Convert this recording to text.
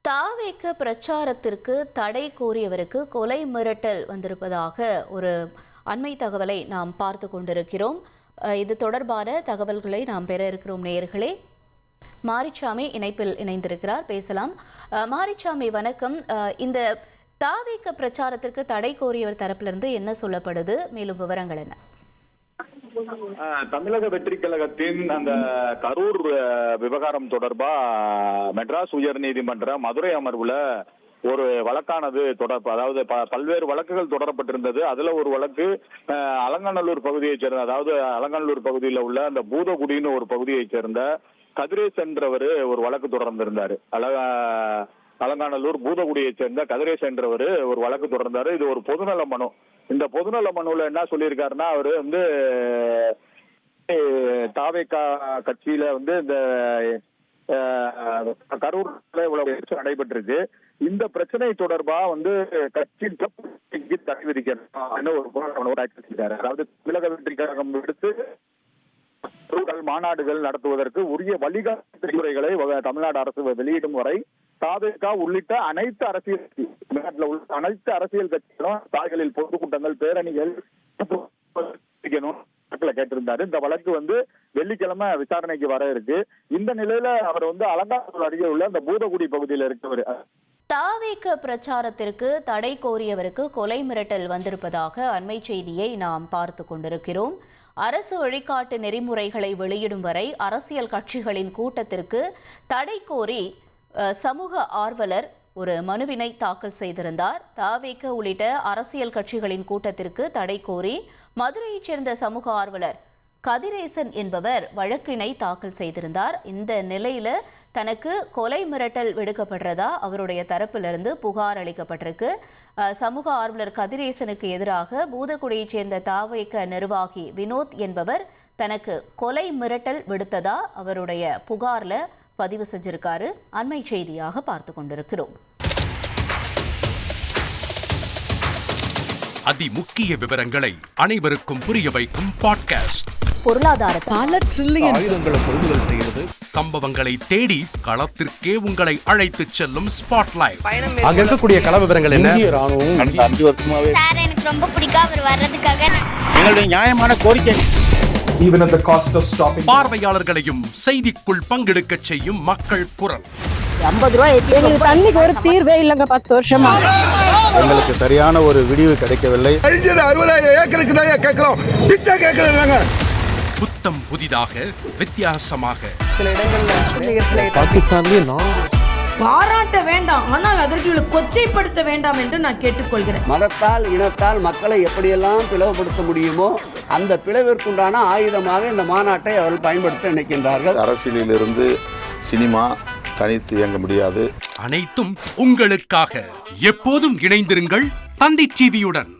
தாவேக பிரச்சாரத்திற்கு தடை கோரியவருக்கு கொலை மிரட்டல் வந்திருப்பதாக ஒரு அண்மை தகவலை நாம் பார்த்து கொண்டிருக்கிறோம். இது தொடர்பான தகவல்களை நாம் பெற இருக்கிறோம். நேயர்களே, மாரிச்சாமி இணைப்பில் இணைந்திருக்கிறார், பேசலாம். மாரிச்சாமி வணக்கம். இந்த தாவேக பிரச்சாரத்திற்கு தடை கோரியவர் தரப்பிலிருந்து என்ன சொல்லப்படுது, மேலும் விவரங்கள் என்ன? தமிழக வெற்றி கழகத்தின் அந்த கரூர் விவகாரம் தொடர்பா மெட்ராஸ் உயர் நீதிமன்ற மதுரை அமர்வுல ஒரு வழக்கானது அதாவது பல்வேறு வழக்குகள் தொடரப்பட்டிருந்தது. அதுல ஒரு வழக்கு அலங்காநல்லூர் பகுதியைச் சேர்ந்த, அதாவது அலங்காநல்லூர் பகுதியில் உள்ள அந்த பூதகுடின்னு ஒரு பகுதியைச் சேர்ந்த கதிரேஷ் என்றவர் ஒரு வழக்கு தொடர்ந்திருந்தாரு. அலங்காநல்லூர் பூதகுடியைச் சேர்ந்த கதிரேஷ் என்றவர் ஒரு வழக்கு தொடர்ந்தாரு. இது ஒரு பொதுநல மனு. இந்த பொதுநல மனுவில் என்ன சொல்லியிருக்காருன்னா, அவரு தாவேகா கட்சியில இந்த கரூர்ல இவ்வளவு நடைபெற்றிருக்கு. இந்த பிரச்சனை தொடர்பா கட்சி தடை விதிக்கணும் ஒரு போராட்டம். அதாவது தமிழக வெற்றி கழகம் எடுத்து மாநாடுகள் நடத்துவதற்கு உரிய வழிகாட்டுமுறைகளை தமிழ்நாடு அரசு வெளியிடும் வரை தாவேகா உள்ளிட்ட அனைத்து அரசியல் கட்சிகளும் சாலைகளில் பொதுக்கூட்டங்கள், பேரணிகள் கேட்டிருந்தாரு. இந்த வழக்கு வெள்ளிக்கிழமை விசாரணைக்கு வர இருக்கு. இந்த நிலையில அவர் அலங்காநல்லூர் அருகே உள்ள அந்த பூதகுடி பகுதியில் இருக்கவர். தாவேக பிரச்சாரத்திற்கு தடை கோரியவருக்கு கொலை மிரட்டல் வந்திருப்பதாக அண்மை செய்தியை நாம் பார்த்து கொண்டிருக்கிறோம். அரசு வழிகாட்டு நெறிமுறைகளை வெளியிடும் வரை அரசியல் கட்சிகளின் கூட்டத்திற்கு தடை கோரி சமூக ஆர்வலர் ஒரு மனுவினை தாக்கல் செய்திருந்தார். தாவேக உள்ளிட்ட அரசியல் கட்சிகளின் கூட்டத்திற்கு தடை கோரி மதுரையைச் சேர்ந்த சமூக ஆர்வலர் கதிரேசன் என்பவர் வழக்கினை தாக்கல் செய்திருந்தார். இந்த நிலையில தனக்கு கொலை மிரட்டல் விடுக்கப்படுறதா அவருடைய தரப்பிலிருந்து புகார் அளிக்கப்பட்டிருக்கு. சமூக ஆர்வலர் கதிரேசனுக்கு எதிராக பூதகுடியைச் சேர்ந்த தாவேக நிர்வாகி வினோத் என்பவர் தனக்கு கொலை மிரட்டல் விடுத்ததா அவருடைய புகார்ல பதிவு செஞ்சிருக்காரு. அண்மை செய்தியாக பார்த்து கொண்டிருக்கிறோம். அதி முக்கிய விவரங்களை அனைவருக்கும் புரிய வைக்கும் பாட்காஸ்ட். பொருளாதாரத்தை பல ட்ரில்லியன் ஆயுதங்களை கொள்முதல் செய்கிறது. சம்பவங்களை தேடி களத்திற்கே உங்களை அழைத்து செல்லும் ஸ்பாட்லைட். அங்க இருக்கக்கூடிய கள விவரங்கள் என்ன? கடந்த 5 வருஷமாவே சார் எனக்கு ரொம்ப பிடிக்கும் அவர் வர்றதுக்காக எங்களுடைய நியாயமான கோரிக்கை. Even at the cost of stopping. பார்வையாளர்களையும் செய்திக்குள் பங்கெடுக்க செய்யும் மக்கள் குரல். 50 ரூபாய் எங்களுக்கு தண்ணிக்கு ஒரு தீர்வே இல்லங்க. 10 வருஷமா எங்களுக்கு சரியான ஒரு விடிவு கிடைக்கவில்லை. 60,000 ஏக்கருக்கு தான் கேட்கிறோம், பிச்சை கேட்கறாங்க. புத்தம் புதிதாக, வித்தியாசமாக. சில இடங்கள்ல பாகிஸ்தான்லயே பாராட்ட வேண்டாம், ஆனால் அதற்கு கொச்சைப்படுத்த வேண்டாம் என்று நான் கேட்டுக்கொள்கிறேன். மதத்தால் இனத்தால் மக்களை எப்படியெல்லாம் பிளவுபடுத்த முடியுமோ அந்த பிளவிற்குண்டான ஆயுதமாக இந்த மாநாட்டை அவர்கள் பயன்படுத்த நினைக்கின்றார்கள். அரசியலிலிருந்து சினிமா தனித்து இயங்க முடியாது. அனைத்தும் உங்களுக்காக. எப்போதும் இணைந்திருங்கள் தந்தி டிவியுடன்.